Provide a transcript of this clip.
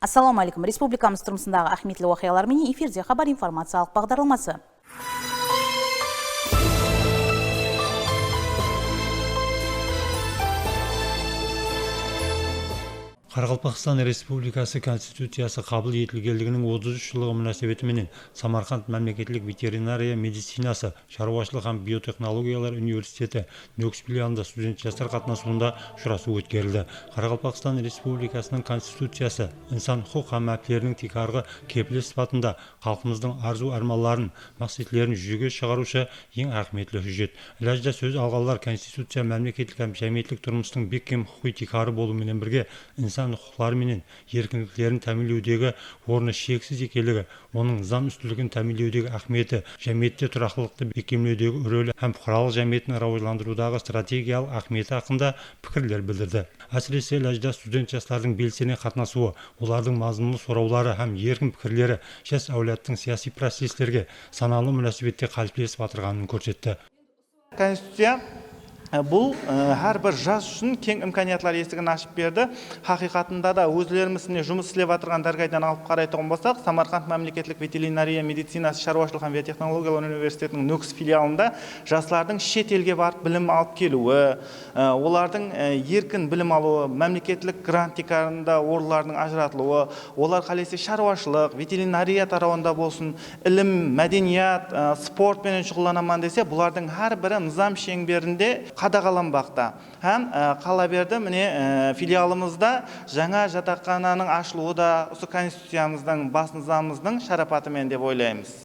Ассаламу алейкум. Республикамыз тұрмысындағы ахметлі уақиялар мен эфирде хабар информациялық бағдарламасы. Қарақалпақстан Республикасы Конституциясы қабыл етілгендігінің 33 жылығы мұнасабатыменен Самарқанд мемлекеттік ветеринария медицинасы, шаруашылық һәм биотехнологиялар университеті Нөкс филиалында студент жастар қатынасуында ұшырасу өткерілді. Қарақалпақстан Республикасының Конституциясы инсан құқық һәм әптерінің текарғы кепілі сипатында халқымыздың арзу-арманларын, мақсатларын жүзеге шығарушы ең ахметлі хүчет. Ләжда сөз алғандар Конституция мемлекеттік һәм жәмиеттік тұрмыстың бекем құқи текары болуымен бірге инсан құқықтары менен еркіндіктерін тәмінлеудегі орны шексіз екендігі, оның заң үстілігін тәмінлеудегі ахметі, жәмиетте тұрақтылықты бекемдеудегі рөлі һәм бұқаралық жәмиеттің рауажландырудағы стратегиялық ахметі хақында пікірлер білдірді. Әсіресе ләжда студент жастардың белсене қатынасуы, олардың мазмұнды сұраулары һәм еркін пікірлері жас әулеттің саяси процестерге саналы мұнасабатте қалыптасып отырғанын көрсетті. Конституция бұл әрбір жас үшін кең имканиятлар есігін ашып берді. Хақиқатында да өзлерімізіне жұмыс істеп отырған дәргайдан алып қарайтын болсақ, Самарқанд мемлекеттік ветеринария медицинасы, шаруашылық һәм биотехнологиялар университетінің Нөкс филиалында жастардың шет елге барып білім алып келуі, олардың еркін білім алуы, мемлекеттік грант текарында орындарының ажыратылуы, олар қалайсы шаруашылық, ветеринария тарауында болсын, ілім, мәдениет, спортпен шұғылданамын десе, бұлардың әрбірі низам шеңберінде қадағаланбақта. Һәм қала берді, міне филиалымызда жаңа жатақхананың ашылуы да осы конституциямыздың бас низамымыздың шарапатымен деп ойлаймыз.